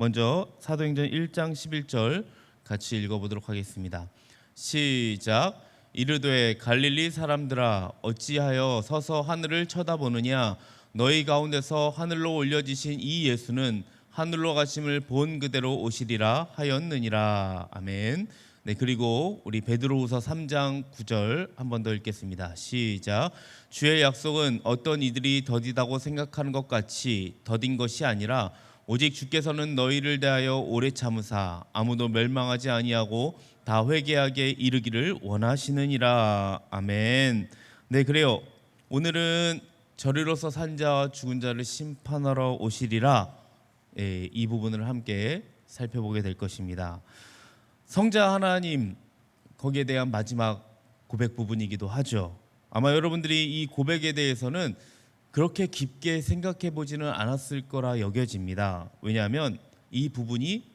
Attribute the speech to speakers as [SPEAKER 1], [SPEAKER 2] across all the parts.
[SPEAKER 1] 먼저 사도행전 1장 11절 같이 읽어보도록 하겠습니다. 시작. 이르되 갈릴리 사람들아 어찌하여 서서 하늘을 쳐다보느냐. 너희 가운데서 하늘로 올려지신 이 예수는 하늘로 가심을 본 그대로 오시리라 하였느니라. 아멘. 네, 그리고 우리 베드로후서 3장 9절 한 번 더 읽겠습니다. 시작. 주의 약속은 어떤 이들이 더디다고 생각하는 것 같이 더딘 것이 아니라 오직 주께서는 너희를 대하여 오래 참으사 아무도 멸망하지 아니하고 다 회개하게 이르기를 원하시느니라. 아멘. 네, 그래요. 오늘은 저리로서 산 자와 죽은 자를 심판하러 오시리라. 이 부분을 함께 살펴보게 될 것입니다. 성자 하나님, 거기에 대한 마지막 고백 부분이기도 하죠. 아마 여러분들이 이 고백에 대해서는 그렇게 깊게 생각해 보지는 않았을 거라 여겨집니다. 왜냐하면 이 부분이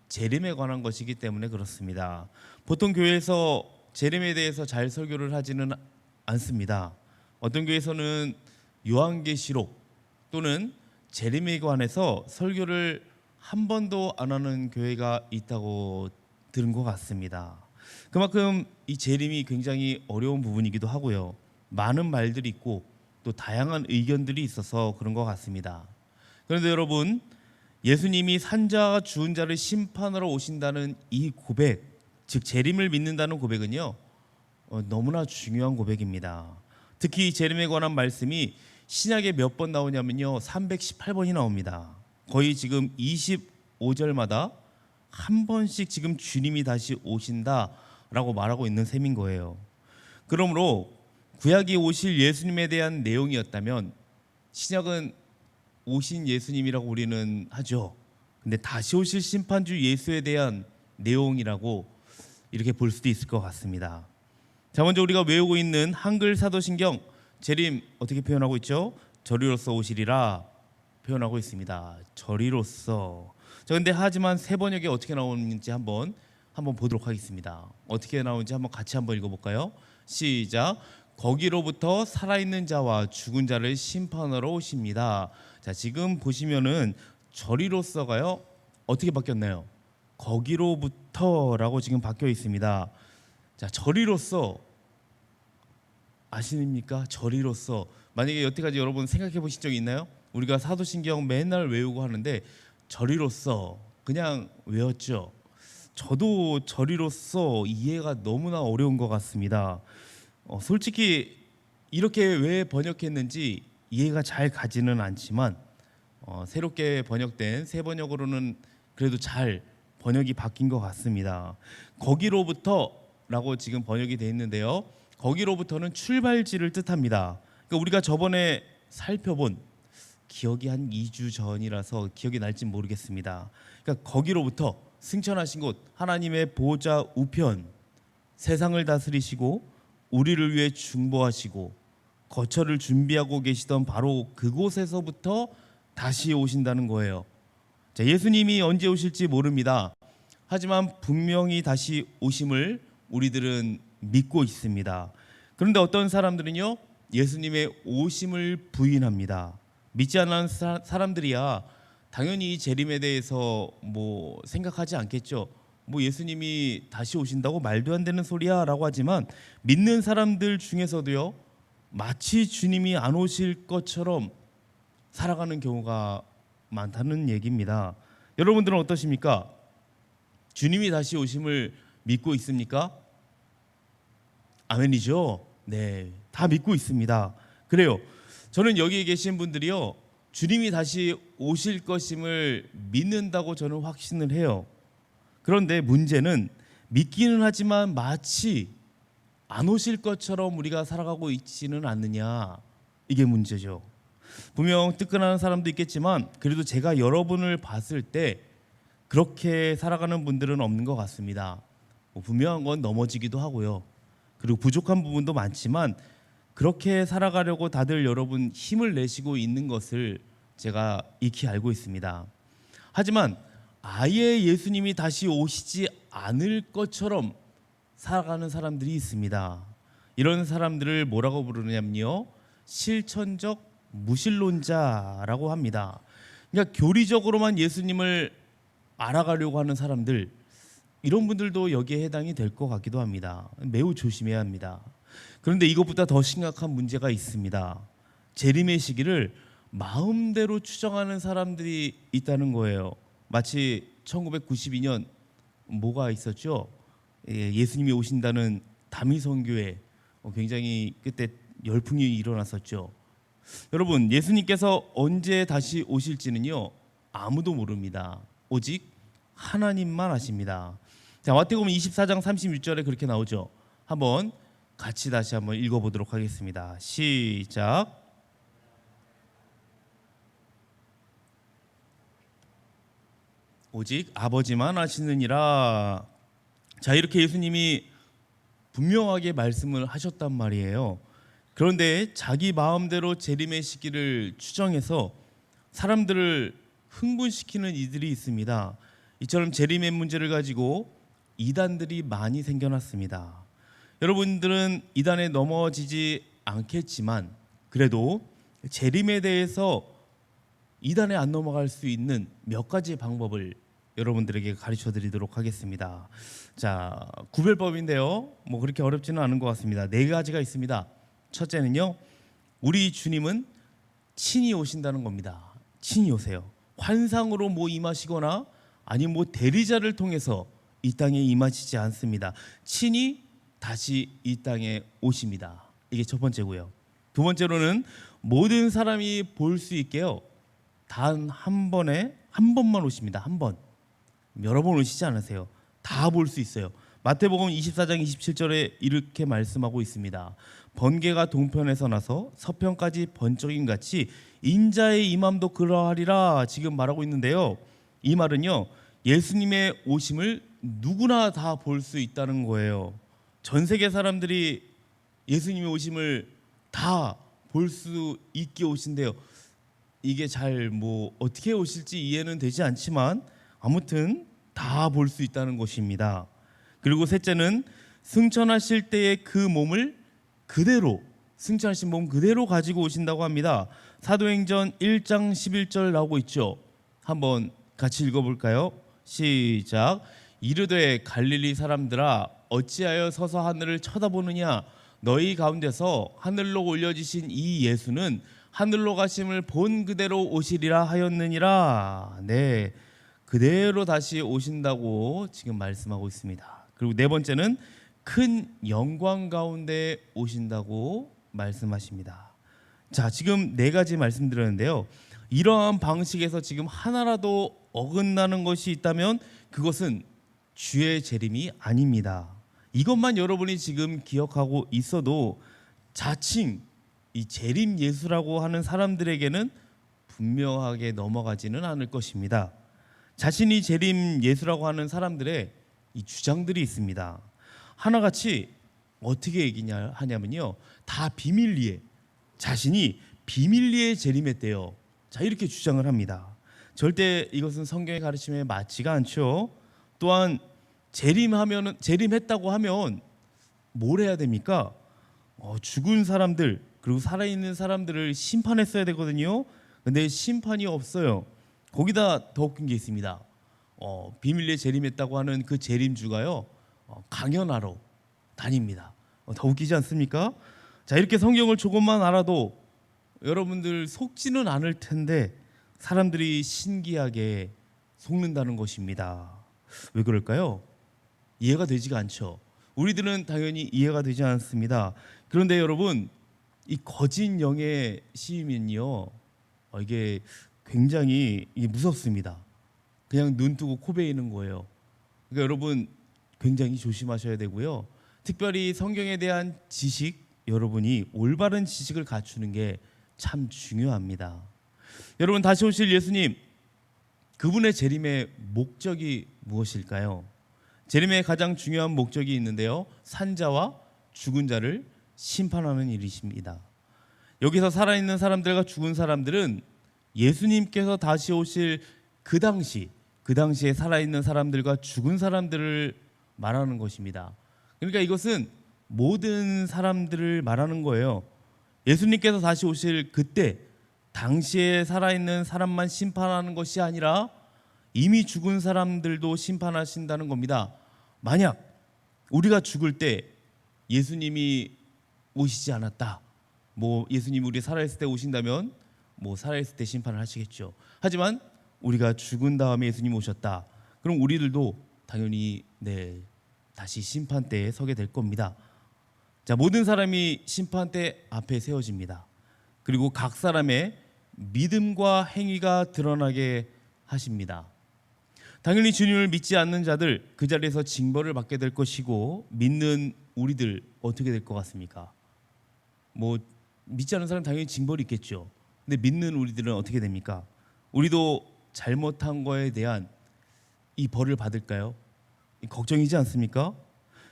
[SPEAKER 1] 재림에 관한 것이기 때문에 그렇습니다. 보통 교회에서 재림에 대해서 잘 설교를 하지는 않습니다. 어떤 교회에서는 요한계시록 또는 재림에 관해서 설교를 한 번도 안 하는 교회가 있다고 들은 것 같습니다. 그만큼 이 재림이 굉장히 어려운 부분이기도 하고요. 많은 말들이 있고 또 다양한 의견들이 있어서 그런 것 같습니다. 그런데 여러분, 예수님이 산자와 죽은 자를 심판하러 오신다는 이 고백, 즉 재림을 믿는다는 고백은요, 너무나 중요한 고백입니다. 특히 재림에 관한 말씀이 신약에 몇 번 나오냐면요, 318번이 나옵니다. 거의 지금 25절마다 한 번씩 지금 주님이 다시 오신다라고 말하고 있는 셈인 거예요. 그러므로 구약이 오실 예수님에 대한 내용이었다면 신약은 오신 예수님이라고 우리는 하죠. 근데 다시 오실 심판주 예수에 대한 내용이라고 이렇게 볼 수도 있을 것 같습니다. 자, 먼저 우리가 외우고 있는 한글 사도신경 재림 어떻게 표현하고 있죠? 저리로서 오시리라 표현하고 있습니다. 저리로서. 자, 근데 하지만 새 번역에 어떻게 나오는지 한번 보도록 하겠습니다. 어떻게 나오는지 한번 같이 한번 읽어볼까요? 시작. 거기로부터 살아있는 자와 죽은 자를 심판하러 오십니다. 자, 지금 보시면은 저리로서가요 어떻게 바뀌었나요? 거기로부터라고 지금 바뀌어 있습니다. 자, 저리로서 아십니까? 저리로서. 만약에 여태까지 여러분 생각해 보신 적이 있나요? 우리가 사도신경 맨날 외우고 하는데 저리로서 그냥 외웠죠. 저도 저리로서 이해가 너무나 어려운 것 같습니다. 솔직히 이렇게 왜 번역했는지 이해가 잘 가지는 않지만 새롭게 번역된 새 번역으로는 그래도 잘 번역이 바뀐 것 같습니다. 거기로부터라고 지금 번역이 되어 있는데요. 거기로부터는 출발지를 뜻합니다. 그러니까 우리가 저번에 살펴본 기억이 한 2주 전이라서 기억이 날지 모르겠습니다. 그러니까 거기로부터 승천하신 곳, 하나님의 보좌 우편, 세상을 다스리시고 우리를 위해 중보하시고 거처를 준비하고 계시던 바로 그곳에서부터 다시 오신다는 거예요. 자, 예수님이 언제 오실지 모릅니다. 하지만 분명히 다시 오심을 우리들은 믿고 있습니다. 그런데 어떤 사람들은요, 예수님의 오심을 부인합니다. 믿지 않는 사람들이야 당연히 이 재림에 대해서 뭐 생각하지 않겠죠. 뭐 예수님이 다시 오신다고 말도 안 되는 소리야 라고 하지만 믿는 사람들 중에서도요, 마치 주님이 안 오실 것처럼 살아가는 경우가 많다는 얘기입니다. 여러분들은 어떠십니까? 주님이 다시 오심을 믿고 있습니까? 아멘이죠. 네, 다 믿고 있습니다. 그래요. 저는 여기에 계신 분들이요, 주님이 다시 오실 것임을 믿는다고 저는 확신을 해요. 그런데 문제는 믿기는 하지만 마치 안 오실 것처럼 우리가 살아가고 있지는 않느냐, 이게 문제죠. 분명 뜨끈한 사람도 있겠지만 그래도 제가 여러분을 봤을 때 그렇게 살아가는 분들은 없는 것 같습니다. 분명한 건 넘어지기도 하고요, 그리고 부족한 부분도 많지만 그렇게 살아가려고 다들 여러분 힘을 내시고 있는 것을 제가 익히 알고 있습니다. 하지만 아예 예수님이 다시 오시지 않을 것처럼 살아가는 사람들이 있습니다. 이런 사람들을 뭐라고 부르냐면요, 실천적 무신론자라고 합니다. 그러니까 교리적으로만 예수님을 알아가려고 하는 사람들, 이런 분들도 여기에 해당이 될 것 같기도 합니다. 매우 조심해야 합니다. 그런데 이것보다 더 심각한 문제가 있습니다. 재림의 시기를 마음대로 추정하는 사람들이 있다는 거예요. 마치 1992년 뭐가 있었죠? 예수님이 오신다는 다미선교회, 굉장히 그때 열풍이 일어났었죠. 여러분, 예수님께서 언제 다시 오실지는요, 아무도 모릅니다. 오직 하나님만 아십니다. 자, 마태복음 24장 36절에 그렇게 나오죠. 한번 같이 다시 한번 읽어보도록 하겠습니다. 시작. 오직 아버지만 아시느니라. 자, 이렇게 예수님이 분명하게 말씀을 하셨단 말이에요. 그런데 자기 마음대로 재림의 시기를 추정해서 사람들을 흥분시키는 이들이 있습니다. 이처럼 재림의 문제를 가지고 이단들이 많이 생겨났습니다. 여러분들은 이단에 넘어지지 않겠지만 그래도 재림에 대해서 이단에 안 넘어갈 수 있는 몇 가지 방법을 여러분들에게 가르쳐 드리도록 하겠습니다. 자, 구별법인데요. 뭐 그렇게 어렵지는 않은 것 같습니다. 네 가지가 있습니다. 첫째는요, 우리 주님은 친히 오신다는 겁니다. 친히 오세요. 환상으로 뭐 임하시거나 아니면 뭐 대리자를 통해서 이 땅에 임하시지 않습니다. 친히 다시 이 땅에 오십니다. 이게 첫 번째고요. 두 번째로는 모든 사람이 볼 수 있게요, 단 한 번만 오십니다. 한 번. 여러 번 오시지 않으세요. 다 볼 수 있어요. 마태복음 24장 27절에 이렇게 말씀하고 있습니다. 번개가 동편에서 나서 서편까지 번쩍임 같이 인자의 임함도 그러하리라, 지금 말하고 있는데요. 이 말은요, 예수님의 오심을 누구나 다 볼 수 있다는 거예요. 전 세계 사람들이 예수님의 오심을 다 볼 수 있게 오신대요. 이게 잘 뭐 어떻게 오실지 이해는 되지 않지만 아무튼 다 볼 수 있다는 것입니다. 그리고 셋째는 승천하실 때의 그 몸을 그대로, 승천하신 몸 그대로 가지고 오신다고 합니다. 사도행전 1장 11절 나오고 있죠. 한번 같이 읽어볼까요? 시작. 이르되 갈릴리 사람들아, 어찌하여 서서 하늘을 쳐다보느냐? 너희 가운데서 하늘로 올려지신 이 예수는 하늘로 가심을 본 그대로 오시리라 하였느니라. 네, 그대로 다시 오신다고 지금 말씀하고 있습니다. 그리고 네 번째는 큰 영광 가운데 오신다고 말씀하십니다. 자, 지금 네 가지 말씀드렸는데요. 이러한 방식에서 지금 하나라도 어긋나는 것이 있다면 그것은 주의 재림이 아닙니다. 이것만 여러분이 지금 기억하고 있어도 자칭 이 재림 예수라고 하는 사람들에게는 분명하게 넘어가지는 않을 것입니다. 자신이 재림 예수라고 하는 사람들의 이 주장들이 있습니다. 하나같이 어떻게 얘기냐 하냐면요, 다 비밀리에, 자신이 비밀리에 재림했대요. 자, 이렇게 주장을 합니다. 절대 이것은 성경의 가르침에 맞지가 않죠. 또한 재림했다고 하면 뭘 해야 됩니까? 죽은 사람들 그리고 살아있는 사람들을 심판했어야 되거든요. 근데 심판이 없어요. 거기다 더 웃긴 게 있습니다. 비밀리에 재림했다고 하는 그 재림주가요, 강연하러 다닙니다. 더 웃기지 않습니까? 자, 이렇게 성경을 조금만 알아도 여러분들 속지는 않을 텐데 사람들이 신기하게 속는다는 것입니다. 왜 그럴까요? 이해가 되지가 않죠. 우리들은 당연히 이해가 되지 않습니다. 그런데 여러분, 이 거짓 영의 시이면요, 이게 굉장히 무섭습니다. 그냥 눈 뜨고 코 베이는 거예요. 그러니까 여러분 굉장히 조심하셔야 되고요. 특별히 성경에 대한 지식, 여러분이 올바른 지식을 갖추는 게 참 중요합니다. 여러분, 다시 오실 예수님, 그분의 재림의 목적이 무엇일까요? 재림의 가장 중요한 목적이 있는데요, 산자와 죽은 자를 심판하는 일이십니다. 여기서 살아있는 사람들과 죽은 사람들은 예수님께서 다시 오실 그 당시에 살아있는 사람들과 죽은 사람들을 말하는 것입니다. 그러니까 이것은 모든 사람들을 말하는 거예요. 예수님께서 다시 오실 그때 당시에 살아있는 사람만 심판하는 것이 아니라 이미 죽은 사람들도 심판하신다는 겁니다. 만약 우리가 죽을 때 예수님이 오시지 않았다. 예수님이 우리 살아있을 때 오신다면 살아있을 때 심판을 하시겠죠. 하지만 우리가 죽은 다음에 예수님 오셨다. 그럼 우리들도 당연히 다시 심판대에 서게 될 겁니다. 자, 모든 사람이 심판대 앞에 세워집니다. 그리고 각 사람의 믿음과 행위가 드러나게 하십니다. 당연히 주님을 믿지 않는 자들 그 자리에서 징벌을 받게 될 것이고, 믿는 우리들 어떻게 될 것 같습니까? 믿지 않는 사람 당연히 징벌이 있겠죠. 근데 믿는 우리들은 어떻게 됩니까? 우리도 잘못한 거에 대한 이 벌을 받을까요? 걱정이지 않습니까?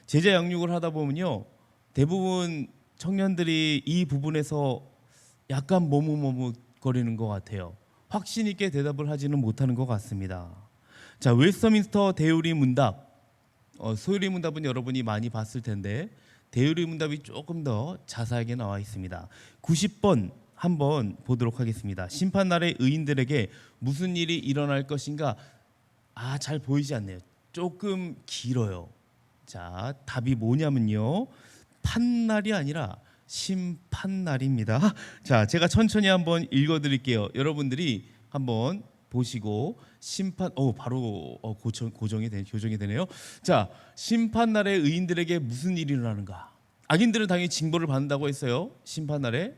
[SPEAKER 1] 제자 양육을 하다 보면요, 대부분 청년들이 이 부분에서 약간 머뭇머뭇거리는 것 같아요. 확신 있게 대답을 하지는 못하는 것 같습니다. 자, 웨스터민스터 대유리 문답, 소유리 문답은 여러분이 많이 봤을 텐데 대유리 문답이 조금 더 자세하게 나와 있습니다. 90번 한번 보도록 하겠습니다. 심판날의 의인들에게 무슨 일이 일어날 것인가? 잘 보이지 않네요. 조금 길어요. 자, 답이 뭐냐면요, 판날이 아니라 심판날입니다. 자, 제가 천천히 한번 읽어드릴게요. 여러분들이 한번 보시고 심판 바로 교정이 되네요. 자, 심판날에 의인들에게 무슨 일이 일어나는가? 악인들은 당연히 징벌을 받는다고 했어요. 심판날에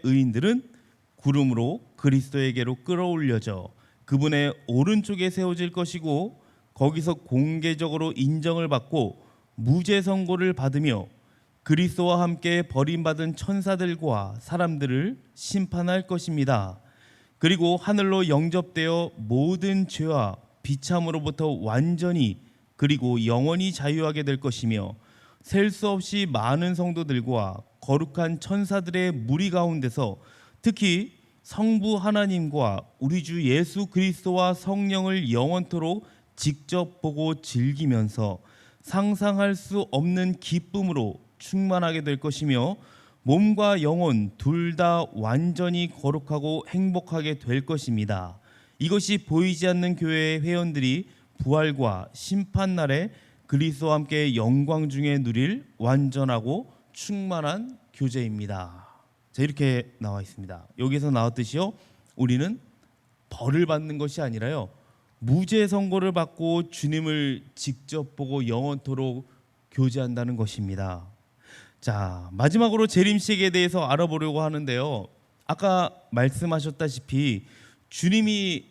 [SPEAKER 1] 의인들은 구름으로 그리스도에게로 끌어올려져 그분의 오른쪽에 세워질 것이고, 거기서 공개적으로 인정을 받고 무죄 선고를 받으며 그리스도와 함께 버림받은 천사들과 사람들을 심판할 것입니다. 그리고 하늘로 영접되어 모든 죄와 비참으로부터 완전히 그리고 영원히 자유하게 될 것이며, 셀 수 없이 많은 성도들과 거룩한 천사들의 무리 가운데서 특히 성부 하나님과 우리 주 예수 그리스도와 성령을 영원토록 직접 보고 즐기면서 상상할 수 없는 기쁨으로 충만하게 될 것이며, 몸과 영혼 둘 다 완전히 거룩하고 행복하게 될 것입니다. 이것이 보이지 않는 교회의 회원들이 부활과 심판날에 그리스도와 함께 영광 중에 누릴 완전하고 충만한 교제입니다. 자, 이렇게 나와 있습니다. 여기서 나왔듯이요, 우리는 벌을 받는 것이 아니라요, 무죄 선고를 받고 주님을 직접 보고 영원토록 교제한다는 것입니다. 자, 마지막으로 재림식에 대해서 알아보려고 하는데요, 아까 말씀하셨다시피 주님이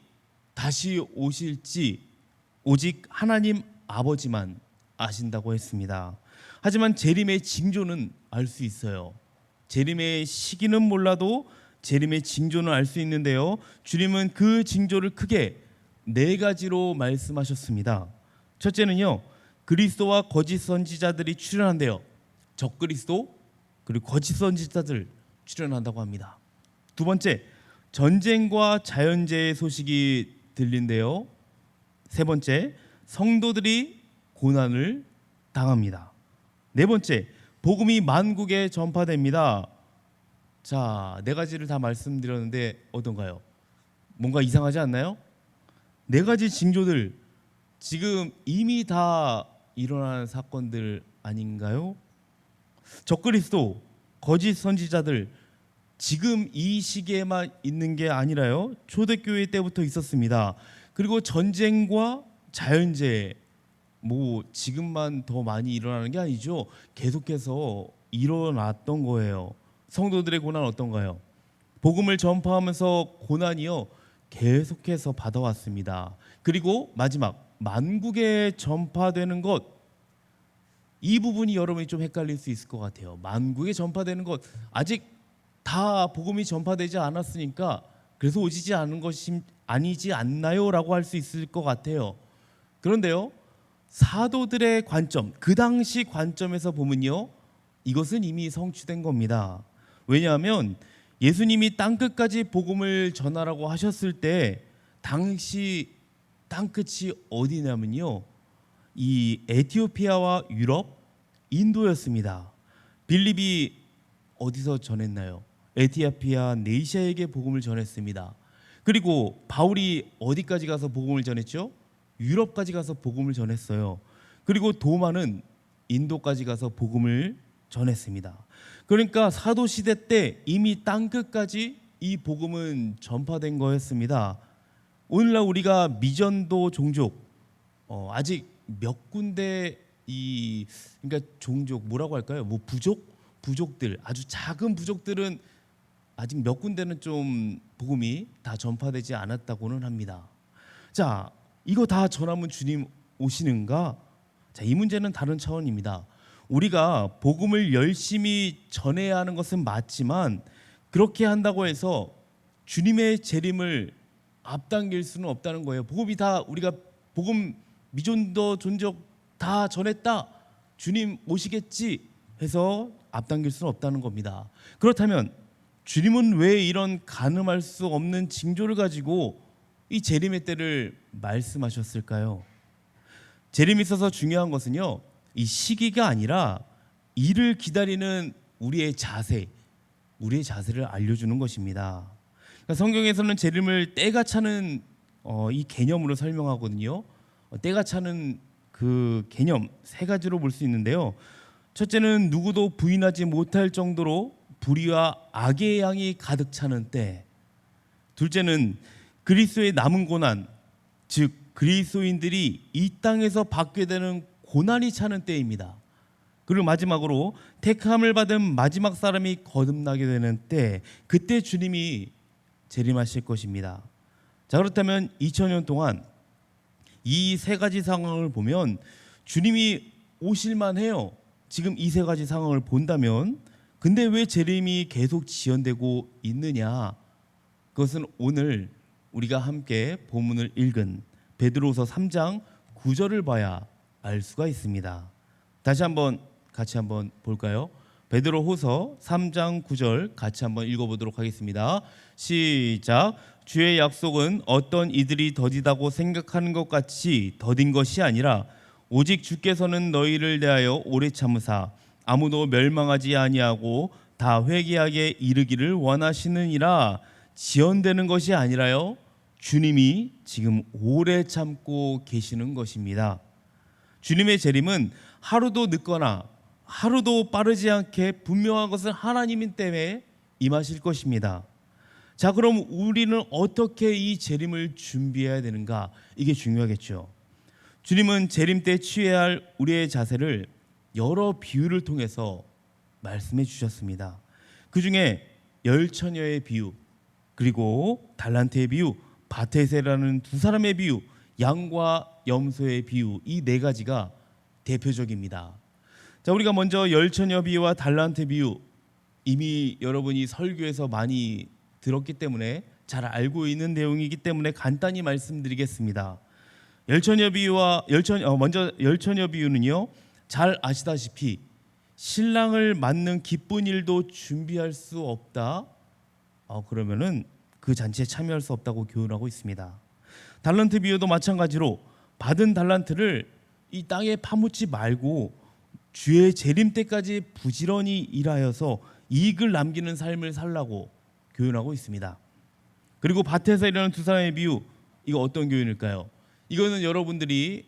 [SPEAKER 1] 다시 오실지 오직 하나님 아버지만 아신다고 했습니다. 하지만 재림의 징조는 알 수 있어요. 재림의 시기는 몰라도 재림의 징조는 알 수 있는데요, 주님은 그 징조를 크게 4가지로 말씀하셨습니다. 첫째는요, 그리스도와 거짓 선지자들이 출현한대요. 적그리스도 그리고 거짓 선지자들 출현한다고 합니다. 두 번째, 전쟁과 자연재해 소식이 들린대요. 세 번째, 성도들이 고난을 당합니다. 네 번째, 복음이 만국에 전파됩니다. 자, 4가지를 다 말씀드렸는데 어떤가요? 뭔가 이상하지 않나요? 4가지 징조들 지금 이미 다 일어난 사건들 아닌가요? 적그리스도, 거짓 선지자들 지금 이 시기에만 있는 게 아니라요, 초대교회 때부터 있었습니다. 그리고 전쟁과 자연재해 지금만 더 많이 일어나는 게 아니죠. 계속해서 일어났던 거예요. 성도들의 고난 어떤가요? 복음을 전파하면서 고난이요 계속해서 받아왔습니다. 그리고 마지막 만국에 전파되는 것, 이 부분이 여러분이 좀 헷갈릴 수 있을 것 같아요. 만국에 전파되는 것, 아직 다 복음이 전파되지 않았으니까 그래서 오지지 않은 것이 아니지 않나요? 라고 할 수 있을 것 같아요. 그런데요, 사도들의 관점, 그 당시 관점에서 보면요, 이것은 이미 성취된 겁니다. 왜냐하면 예수님이 땅끝까지 복음을 전하라고 하셨을 때 당시 땅끝이 어디냐면요, 이 에티오피아와 유럽, 인도였습니다. 빌립이 어디서 전했나요? 에티오피아 네시아에게 복음을 전했습니다. 그리고 바울이 어디까지 가서 복음을 전했죠? 유럽까지 가서 복음을 전했어요. 그리고 도마는 인도까지 가서 복음을 전했습니다. 그러니까 사도 시대 때 이미 땅 끝까지 이 복음은 전파된 거였습니다. 오늘날 우리가 미전도 종족 아직 몇 군데 그러니까 종족 뭐라고 할까요? 뭐 부족들 아주 작은 부족들은 아직 몇 군데는 좀 복음이 다 전파되지 않았다고는 합니다. 자, 이거 다 전하면 주님 오시는가? 자, 이 문제는 다른 차원입니다. 우리가 복음을 열심히 전해야 하는 것은 맞지만 그렇게 한다고 해서 주님의 재림을 앞당길 수는 없다는 거예요. 복음이 다 우리가 복음 미존도 존적 다 전했다. 주님 오시겠지 해서 앞당길 수는 없다는 겁니다. 그렇다면 주님은 왜 이런 가늠할 수 없는 징조를 가지고 이 재림의 때를 말씀하셨을까요? 재림이 있어서 중요한 것은요, 이 시기가 아니라 이를 기다리는 우리의 자세를 알려주는 것입니다. 그러니까 성경에서는 재림을 때가 차는 이 개념으로 설명하거든요. 때가 차는 그 개념 세 가지로 볼 수 있는데요. 첫째는 누구도 부인하지 못할 정도로 불의와 악의 양이 가득 차는 때. 둘째는 그리스도의 남은 고난, 즉 그리스도인들이 이 땅에서 받게 되는 고난이 차는 때입니다. 그리고 마지막으로 택함을 받은 마지막 사람이 거듭나게 되는 때, 그때 주님이 재림하실 것입니다. 자, 그렇다면 2000년 동안 이 세 가지 상황을 보면 주님이 오실만 해요. 지금 이 세 가지 상황을 본다면. 근데 왜 재림이 계속 지연되고 있느냐? 그것은 오늘 우리가 함께 본문을 읽은 베드로후서 3장 9절을 봐야 알 수가 있습니다. 다시 한번 같이 한번 볼까요? 베드로후서 3장 9절 같이 한번 읽어보도록 하겠습니다. 시작. 주의 약속은 어떤 이들이 더디다고 생각하는 것 같이 더딘 것이 아니라 오직 주께서는 너희를 대하여 오래 참으사 아무도 멸망하지 아니하고 다 회개하게 이르기를 원하시느니라. 지연되는 것이 아니라요, 주님이 지금 오래 참고 계시는 것입니다. 주님의 재림은 하루도 늦거나 하루도 빠르지 않게 분명한 것은 하나님 때문에 임하실 것입니다. 자, 그럼 우리는 어떻게 이 재림을 준비해야 되는가? 이게 중요하겠죠. 주님은 재림 때 취해야 할 우리의 자세를 여러 비유를 통해서 말씀해 주셨습니다. 그 중에 열처녀의 비유, 그리고 달란트의 비유, 바테세라는 두 사람의 비유, 양과 염소의 비유, 이 네 가지가 대표적입니다. 자, 우리가 먼저 열처녀 비유와 달란트 비유, 이미 여러분이 설교에서 많이 들었기 때문에 잘 알고 있는 내용이기 때문에 간단히 말씀드리겠습니다. 먼저 열처녀 비유는요, 잘 아시다시피 신랑을 맞는 기쁜 일도 준비할 수 없다. 그러면은 그 잔치에 참여할 수 없다고 교훈하고 있습니다. 달란트 비유도 마찬가지로 받은 달란트를 이 땅에 파묻지 말고 주의 재림 때까지 부지런히 일하여서 이익을 남기는 삶을 살라고 교훈하고 있습니다. 그리고 밭에서 일하는 두 사람의 비유, 이거 어떤 교훈일까요? 이거는 여러분들이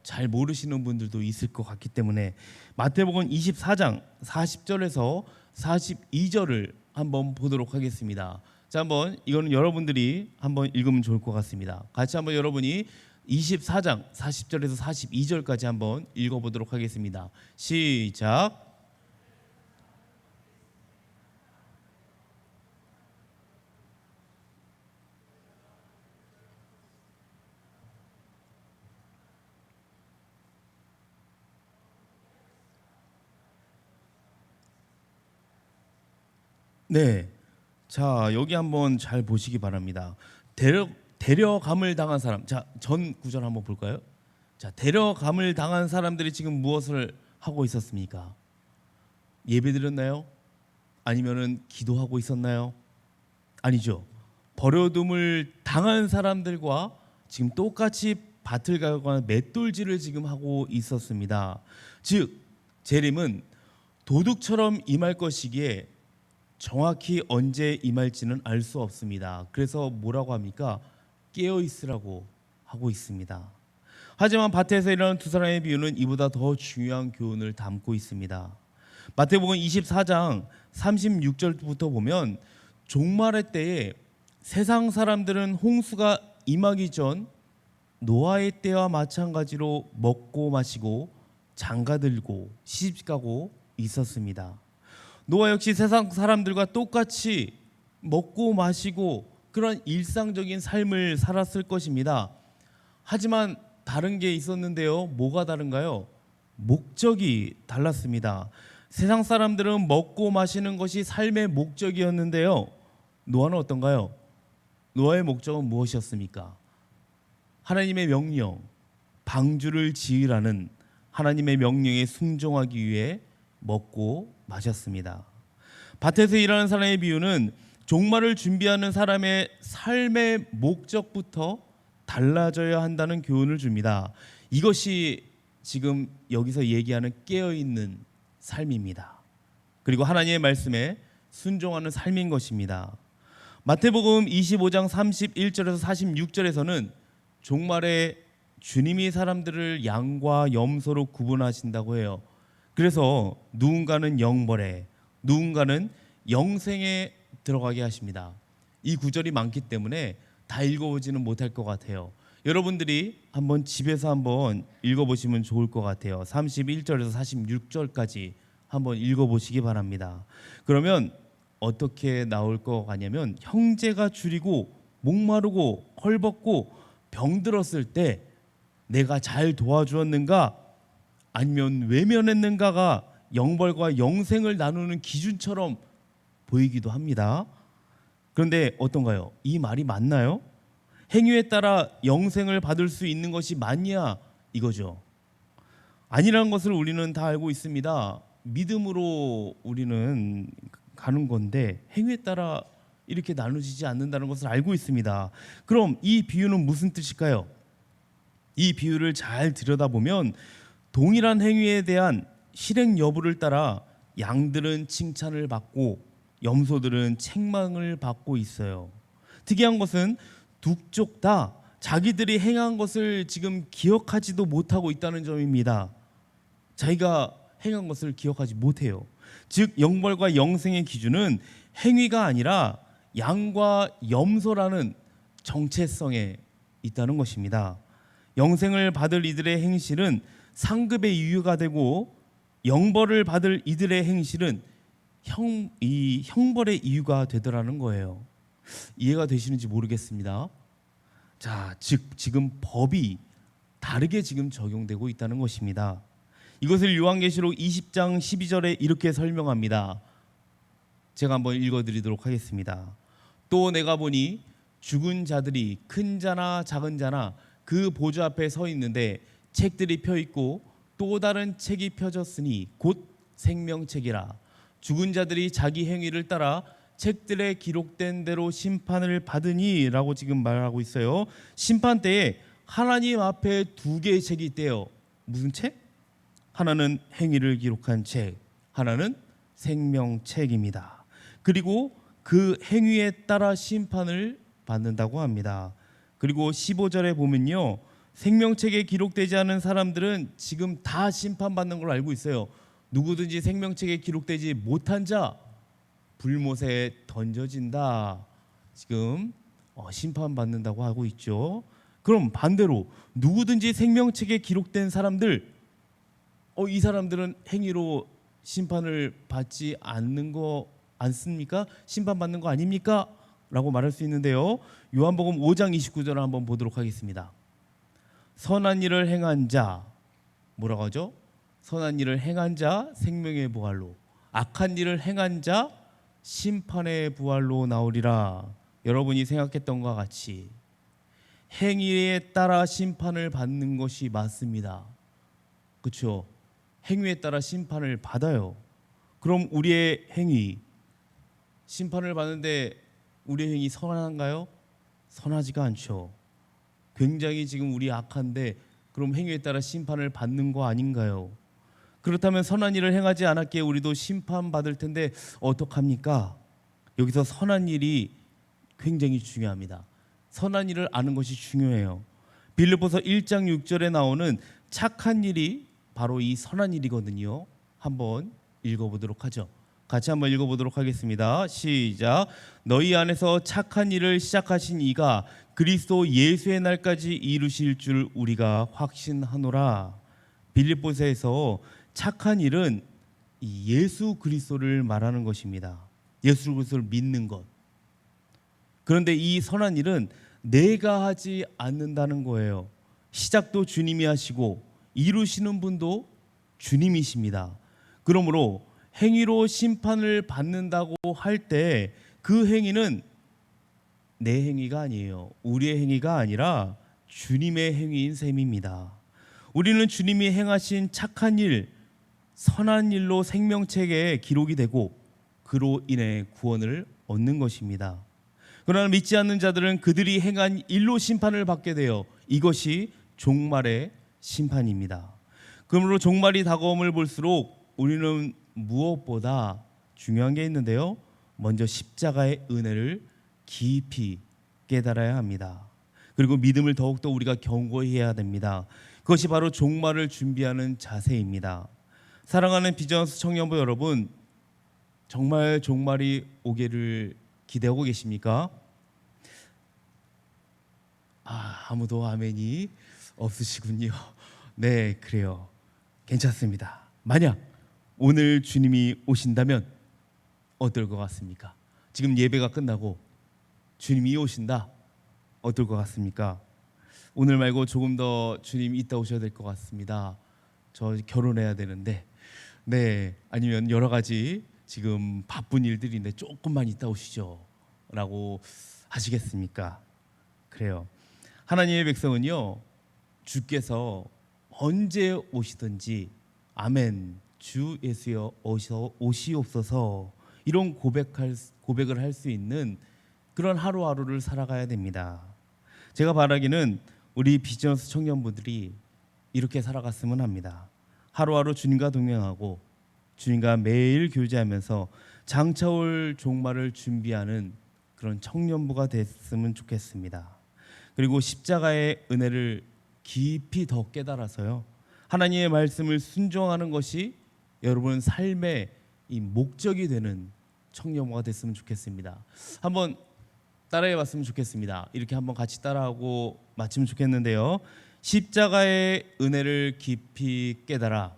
[SPEAKER 1] 잘 모르시는 분들도 있을 것 같기 때문에 마태복음 24장 40절에서 42절을 한번 보도록 하겠습니다. 자, 한번 이거는 여러분들이 한번 읽으면 좋을 것 같습니다. 같이 한번 여러분이 24장 40절에서 42절까지 한번 읽어보도록 하겠습니다. 시작. 네, 자, 여기 한번 잘 보시기 바랍니다. 데려감을 당한 사람. 자, 전 구절 한번 볼까요? 자, 데려감을 당한 사람들이 지금 무엇을 하고 있었습니까? 예배드렸나요? 아니면은 기도하고 있었나요? 아니죠. 버려둠을 당한 사람들과 지금 똑같이 밭을 가거나 맷돌질을 지금 하고 있었습니다. 즉 재림은 도둑처럼 임할 것이기에 정확히 언제 임할지는 알 수 없습니다. 그래서 뭐라고 합니까? 깨어 있으라고 하고 있습니다. 하지만 밭에서 일어난 두 사람의 비유는 이보다 더 중요한 교훈을 담고 있습니다. 마태복음 24장 36절부터 보면 종말의 때에 세상 사람들은 홍수가 임하기 전 노아의 때와 마찬가지로 먹고 마시고 장가들고 시집가고 있었습니다. 노아 역시 세상 사람들과 똑같이 먹고 마시고 그런 일상적인 삶을 살았을 것입니다. 하지만 다른 게 있었는데요. 뭐가 다른가요? 목적이 달랐습니다. 세상 사람들은 먹고 마시는 것이 삶의 목적이었는데요. 노아는 어떤가요? 노아의 목적은 무엇이었습니까? 하나님의 명령, 방주를 지으라는 하나님의 명령에 순종하기 위해 먹고 마셨습니다. 밭에서 일하는 사람의 비유는 종말을 준비하는 사람의 삶의 목적부터 달라져야 한다는 교훈을 줍니다. 이것이 지금 여기서 얘기하는 깨어있는 삶입니다. 그리고 하나님의 말씀에 순종하는 삶인 것입니다. 마태복음 25장 31절에서 46절에서는 종말에 주님이 사람들을 양과 염소로 구분하신다고 해요. 그래서 누군가는 영벌에, 누군가는 영생에 들어가게 하십니다. 이 구절이 많기 때문에 다 읽어보지는 못할 것 같아요. 여러분들이 한번 집에서 한번 읽어보시면 좋을 것 같아요. 31절에서 46절까지 한번 읽어보시기 바랍니다. 그러면 어떻게 나올 것 같냐면 형제가 줄이고 목마르고 헐벗고 병들었을 때 내가 잘 도와주었는가 아니면 외면했는가가 영벌과 영생을 나누는 기준처럼 보이기도 합니다. 그런데 어떤가요? 이 말이 맞나요? 행위에 따라 영생을 받을 수 있는 것이 맞냐 이거죠. 아니라는 것을 우리는 다 알고 있습니다. 믿음으로 우리는 가는 건데 행위에 따라 이렇게 나누어지지 않는다는 것을 알고 있습니다. 그럼 이 비유는 무슨 뜻일까요? 이 비유를 잘 들여다보면 동일한 행위에 대한 실행 여부를 따라 양들은 칭찬을 받고 염소들은 책망을 받고 있어요. 특이한 것은 두 쪽 다 자기들이 행한 것을 지금 기억하지도 못하고 있다는 점입니다. 자기가 행한 것을 기억하지 못해요. 즉 영벌과 영생의 기준은 행위가 아니라 양과 염소라는 정체성에 있다는 것입니다. 영생을 받을 이들의 행실은 상급의 이유가 되고 영벌을 받을 이들의 행실은 형벌의 이유가 되더라는 거예요. 이해가 되시는지 모르겠습니다. 자, 즉 지금 법이 다르게 지금 적용되고 있다는 것입니다. 이것을 요한계시록 20장 12절에 이렇게 설명합니다. 제가 한번 읽어드리도록 하겠습니다. 또 내가 보니 죽은 자들이 큰 자나 작은 자나 그 보좌 앞에 서 있는데 책들이 펴 있고 또 다른 책이 펴졌으니 곧 생명책이라. 죽은 자들이 자기 행위를 따라 책들에 기록된 대로 심판을 받으니라고 지금 말하고 있어요. 심판 때에 하나님 앞에 두 개의 책이 있대요. 무슨 책? 하나는 행위를 기록한 책, 하나는 생명책입니다. 그리고 그 행위에 따라 심판을 받는다고 합니다. 그리고 15절에 보면요, 생명책에 기록되지 않은 사람들은 지금 다 심판받는 걸 알고 있어요. 누구든지 생명책에 기록되지 못한 자 불못에 던져진다. 지금 심판받는다고 하고 있죠. 그럼 반대로 누구든지 생명책에 기록된 사람들, 이 사람들은 행위로 심판을 받지 않는 거 않습니까? 심판받는 거 아닙니까? 라고 말할 수 있는데요. 요한복음 5장 29절을 한번 보도록 하겠습니다. 선한 일을 행한 자, 뭐라고 하죠? 선한 일을 행한 자 생명의 부활로, 악한 일을 행한 자 심판의 부활로 나오리라. 여러분이 생각했던 것과 같이 행위에 따라 심판을 받는 것이 맞습니다. 그렇죠? 행위에 따라 심판을 받아요. 그럼 우리의 행위 심판을 받는데 우리의 행위 선한가요? 선하지가 않죠. 굉장히 지금 우리 악한데 그럼 행위에 따라 심판을 받는 거 아닌가요? 그렇다면 선한 일을 행하지 않았기에 우리도 심판받을 텐데 어떡합니까? 여기서 선한 일이 굉장히 중요합니다. 선한 일을 아는 것이 중요해요. 빌립보서 1장 6절에 나오는 착한 일이 바로 이 선한 일이거든요. 한번 읽어보도록 하죠. 같이 한번 읽어보도록 하겠습니다. 시작. 너희 안에서 착한 일을 시작하신 이가 그리스도 예수의 날까지 이루실 줄 우리가 확신하노라. 빌립보서에서 착한 일은 이 예수 그리스도를 말하는 것입니다. 예수 그리스도를 믿는 것. 그런데 이 선한 일은 내가 하지 않는다는 거예요. 시작도 주님이 하시고 이루시는 분도 주님이십니다. 그러므로 행위로 심판을 받는다고 할 때 그 행위는 내 행위가 아니에요. 우리의 행위가 아니라 주님의 행위인 셈입니다. 우리는 주님이 행하신 착한 일, 선한 일로 생명책에 기록이 되고 그로 인해 구원을 얻는 것입니다. 그러나 믿지 않는 자들은 그들이 행한 일로 심판을 받게 되어 이것이 종말의 심판입니다. 그러므로 종말이 다가옴을 볼수록 우리는 무엇보다 중요한 게 있는데요. 먼저 십자가의 은혜를 깊이 깨달아야 합니다. 그리고 믿음을 더욱더 우리가 견고히 해야 됩니다. 그것이 바로 종말을 준비하는 자세입니다. 사랑하는 비전하우스 청년부 여러분, 정말 종말이 오기를 기대하고 계십니까? 아무도 아멘이 없으시군요. 네, 그래요. 괜찮습니다. 만약 오늘 주님이 오신다면 어떨 것 같습니까? 지금 예배가 끝나고 주님이 오신다. 어떨 것 같습니까? 오늘 말고 조금 더 주님 이따 오셔야 될 것 같습니다. 저 결혼해야 되는데, 네, 아니면 여러 가지 지금 바쁜 일들인데 조금만 이따 오시죠 라고 하시겠습니까? 그래요. 하나님의 백성은요, 주께서 언제 오시든지 아멘, 주 예수여 오시옵소서, 이런 고백을 할 수 있는 그런 하루하루를 살아가야 됩니다. 제가 바라기는 우리 비전하우스 청년분들이 이렇게 살아갔으면 합니다. 하루하루 주님과 동행하고 주님과 매일 교제하면서 장차올 종말을 준비하는 그런 청년부가 됐으면 좋겠습니다. 그리고 십자가의 은혜를 깊이 더 깨달아서요, 하나님의 말씀을 순종하는 것이 여러분 삶의 이 목적이 되는 청년부가 됐으면 좋겠습니다. 한번 따라해 봤으면 좋겠습니다. 이렇게 한번 같이 따라하고 마치면 좋겠는데요. 십자가의 은혜를 깊이 깨달아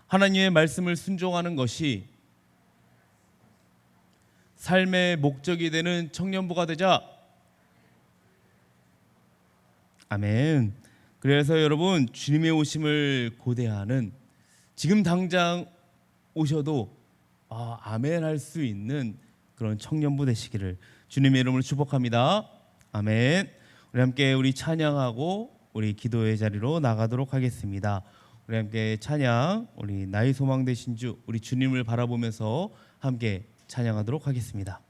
[SPEAKER 1] 하나님의 말씀을 순종하는 것이 삶의 목적이 되는 청년부가 되자. 아멘. 그래서 여러분, 주님의 오심을 고대하는, 지금 당장 오셔도 아멘 할 수 있는 그런 청년부 되시기를 주님의 이름으로 축복합니다. 아멘. 우리 함께 우리 찬양하고 우리 기도의 자리로 나가도록 하겠습니다. 우리 함께 찬양, 우리 나의 소망 되신 주, 우리 주님을 바라보면서 함께 찬양하도록 하겠습니다.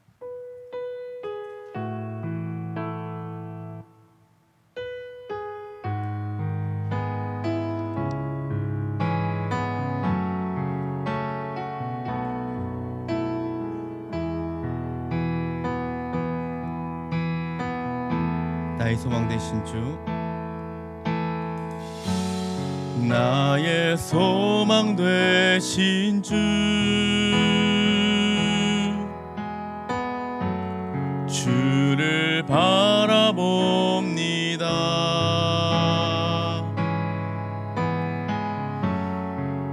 [SPEAKER 1] 나의 소망 되신 주, 나의 소망 되신 주, 주를 바라봅니다.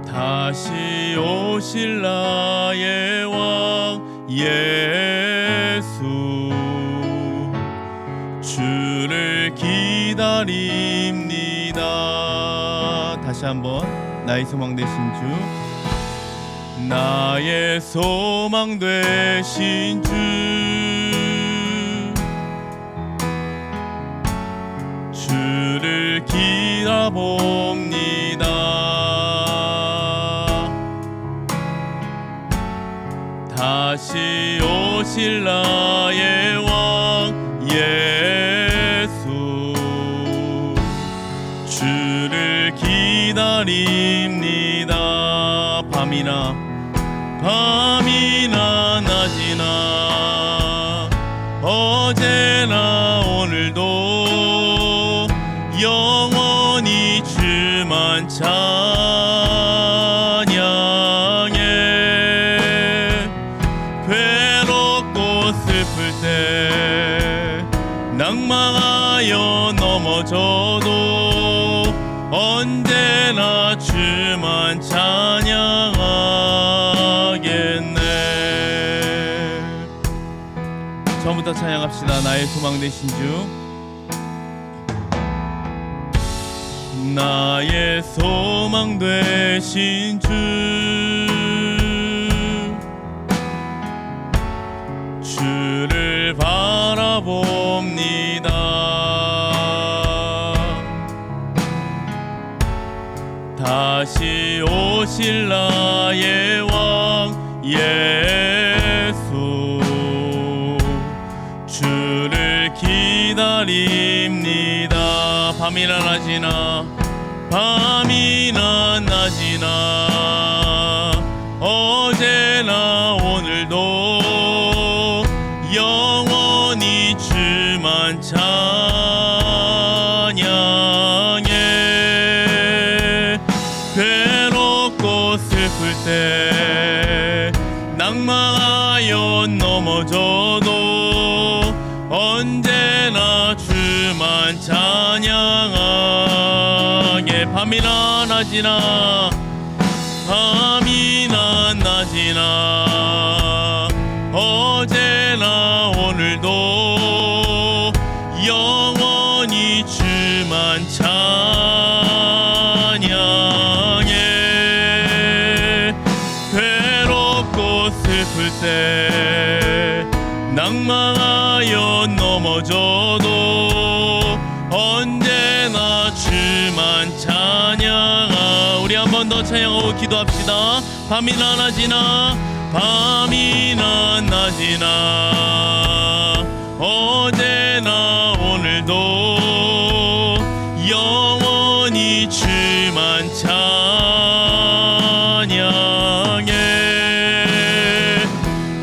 [SPEAKER 1] 다시 오실 나의 왕 예수, 주를 기다립니다. 다시 한번, 나의 소망 되신 주, 나의 소망 되신 주, 주를 기다봅니다. 다시 오실 나의 왕 예수, 주를 기다립니다. 밤이나 낮이나 어제나 오늘도 영원히 주만 찬양해. 괴롭고 슬플 때 낭망하여 넘어져도 언제나 주만 찬양하겠네. 처음부터 찬양합시다. 나의 소망 되신 주, 나의 소망 되신 주, 주를 바라봅니다. 다시 오실 나의 왕 예수, 주를 기다립니다. 밤이나 낮이나 밤이나 낮이나 어제나 오늘도 영원히 주만 찬양해. 괴롭고 슬플 때 낭망하여 넘어져도 언제나 주만 찬양하게. 밤이나 낮이나 밤이나 낮이나 어제나 오늘도 영원히 주만 찬양해. 괴롭고 슬플 때 낭망하여 넘어져도 언제나 주만 찬양하. 우리 한 번 더 찬양하고 기도합시다. 밤이나 낮이나 밤이나 낮이나 어제나 오늘도 영원히 주만 찬양해.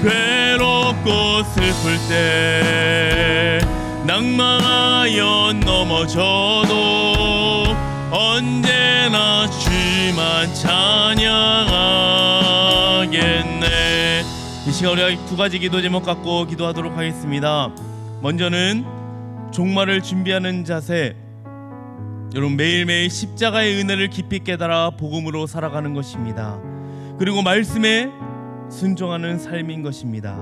[SPEAKER 1] 괴롭고 슬플 때 낭망하여 넘어져도 언제나 주만 찬양하겠네. 이 시간 우리가 두 가지 기도 제목 갖고 기도하도록 하겠습니다. 먼저는 종말을 준비하는 자세. 여러분, 매일매일 십자가의 은혜를 깊이 깨달아 복음으로 살아가는 것입니다. 그리고 말씀에 순종하는 삶인 것입니다.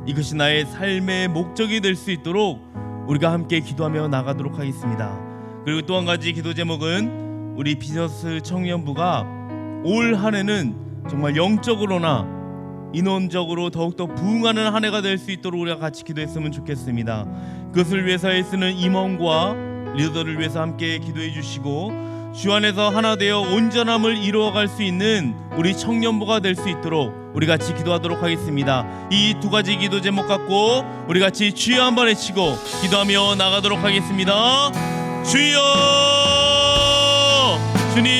[SPEAKER 1] 이것이 나의 삶의 목적이 될 수 있도록 우리가 함께 기도하며 나가도록 하겠습니다. 그리고 또 한 가지 기도 제목은 우리 비저스 청년부가 올 한 해는 정말 영적으로나 인원적으로 더욱더 부흥하는 한 해가 될 수 있도록 우리가 같이 기도했으면 좋겠습니다. 그것을 위해서 애쓰는 임원과 리더들을 위해서 함께 기도해 주시고, 주 안에서 하나 되어 온전함을 이루어갈 수 있는 우리 청년부가 될 수 있도록 우리 같이 기도하도록 하겠습니다. 이 두 가지 기도 제목 갖고 우리 같이 주여 한번 외치고 기도하며 나가도록 하겠습니다. 주여, 주님,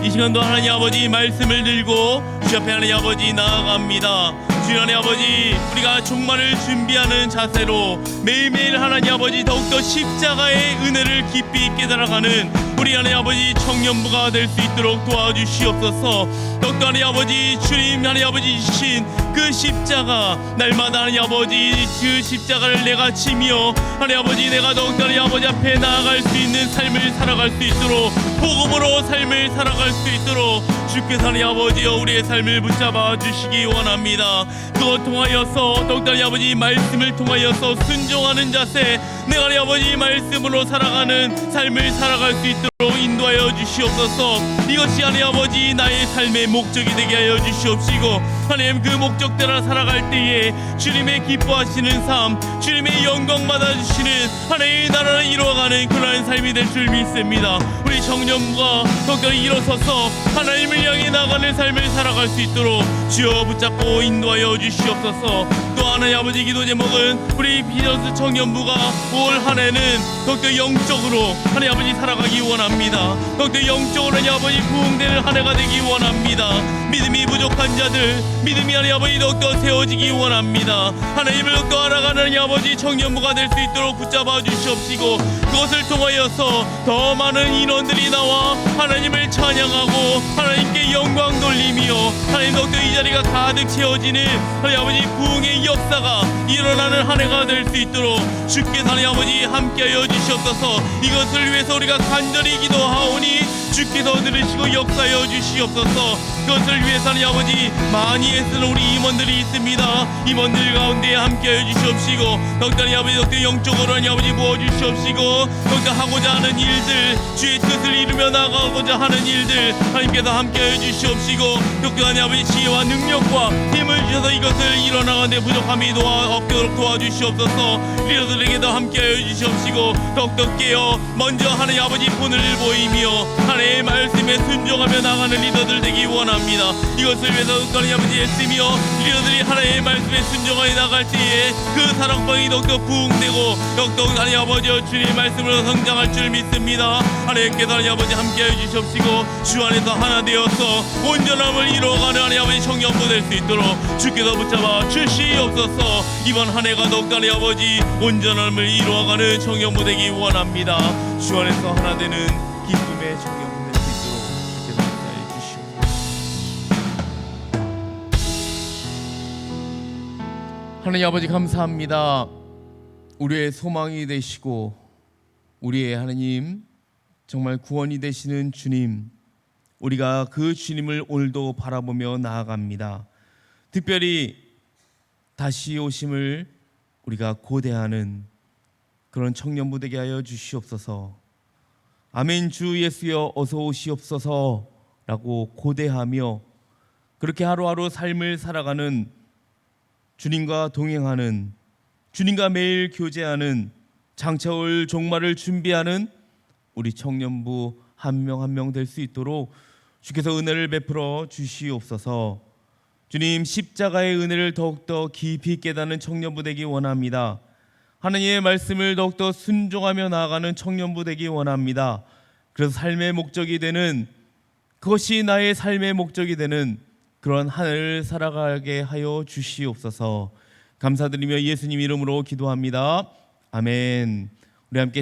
[SPEAKER 1] 이 시간도 하나님 아버지 말씀을 들고 주 앞에 하나님 아버지 나아갑니다. 주 하나님 아버지, 우리가 종말을 준비하는 자세로 매일매일 하나님 아버지 더욱더 십자가의 은혜를 깊이 깨달아가는 우리 하나님 아버지 청년부가 될 수 있도록 도와주시옵소서. 더욱더 하나님 아버지, 주님 하나님 아버지 주신 그 십자가, 날마다 하나님 아버지 그 십자가를 내가 지며 하나님 아버지 내가 더욱더 하나님 아버지 앞에 나아갈 수 있는 삶을 살아갈 수 있도록, 복음으로 삶을 살아갈 수 있도록 주께서 하나님 아버지여 우리의 삶을 붙잡아 주시기 원합니다. 그것 통하여서 더욱더 하나님 아버지 말씀을 통하여서 순종하는 자세, 내가 하나님 아버지 말씀으로 살아가는 삶을 살아갈 수 있도록 인도하여 주시옵소서. 이것이 하나님 아버지 나의 삶의 목적이 되게 하여 주시옵시고, 하나님 그 목적대로 살아갈 때에 주님의 기뻐하시는 삶, 주님의 영광 받아주시는 하나님의 나라를 이루어가는 그러한 삶이 될 줄 믿습니다. 우리 청년부가 더욱더 일어서서 하나님을 향해 나가는 삶을 살아갈 수 있도록 주여 붙잡고 인도하여 주시옵소서. 또 하나님 아버지 기도 제목은 우리 비저스 청년부가 올 한 해는 더욱더 영적으로 하나님 아버지 살아가기 원합니다. 더욱더 영적으로 하나님 아버지 부흥되는 한 해가 되기 원합니다. 믿음이 부족한 자들, 믿음이 하나님 아버지 더욱더 세워지기 원합니다. 하나님을 더욱더 알아가는 하나님 아버지 청년부가 될 수 있도록 붙잡아 주시옵시고, 그것을 통하여서 더 많은 인원들이 나와 하나님을 찬양하고 하나님께 영광 돌리며 하나님 더욱더 이 자리가 가득 채워지는 하나님 아버지 부흥의 역사가 일어나는 한 해가 될 수 있도록 주께서 하나님 아버지 함께하여 주시옵소서. 이것을 위해서 우리가 간절히 기도하오니 주께서 들으시고 역사하여 주시옵소서. 그것을 위해서 하나님 아버지 많이 애쓰는 우리 임원들이 있습니다. 임원들 가운데 함께하여 주시옵시고, 더욱더 하나님 아버지 더욱더 영적으로 하나님 아버지 부어주시옵시고, 더욱더 하고자 하는 일들, 주의 뜻을 이루며 나가고자 하는 일들 하나님께서 함께하여 주시옵시고, 더욱더 하나님 아버지 지혜와 능력과 힘을 주셔서 이것을 이뤄나가는데 부족함이 없도록 도와주시옵소서. 리더들에게도 함께하여 주시옵시고, 더욱더 깨어 먼저 하나님 아버지 본을 보이며 하나님의 말씀에 순종하며 나가는 리더들 되기 원합니다. 이것을 위해서 하나님 아버지 애쓰며 리더들이 하나님의 말씀에 순종하여 나갈 때에 그 사랑방이 더욱더 부흥되고 더욱더 하나님 아버지 주님의 말씀으로 성장할 줄 믿습니다. 하나님께서 하나님 아버지 함께하여 주시옵시고, 주 안에서 하나 되어서 온전함을 이루어가는 하나님 아버지 청년부 될 수 있도록 주께서 붙잡아 주시옵소서. 이번 한 해가 더욱더 하나님 아버지 온전함을 이루어가는 청년부 되기 원합니다. 주 안에서 하나 되는 기쁨의 청년부 될 수 있도록 주께서 함께하여 주시옵소서. 하나님 아버지 감사합니다. 우리의 소망이 되시고 우리의 하나님, 정말 구원이 되시는 주님, 우리가 그 주님을 오늘도 바라보며 나아갑니다. 특별히 다시 오심을 우리가 고대하는 그런 청년부 되게 하여 주시옵소서. 아멘. 주 예수여 어서 오시옵소서 라고 고대하며 그렇게 하루하루 삶을 살아가는, 주님과 동행하는, 주님과 매일 교제하는, 장차올 종말을 준비하는 우리 청년부 한 명 한 명 될 수 있도록 주께서 은혜를 베풀어 주시옵소서. 주님, 십자가의 은혜를 더욱더 깊이 깨닫는 청년부 되기 원합니다. 하나님의 말씀을 더욱더 순종하며 나아가는 청년부 되기 원합니다. 그래서 삶의 목적이 되는, 그것이 나의 삶의 목적이 되는 그런 한 해를 살아가게 하여 주시옵소서. 감사드리며 예수님 이름으로 기도합니다. 아멘. 우리 함께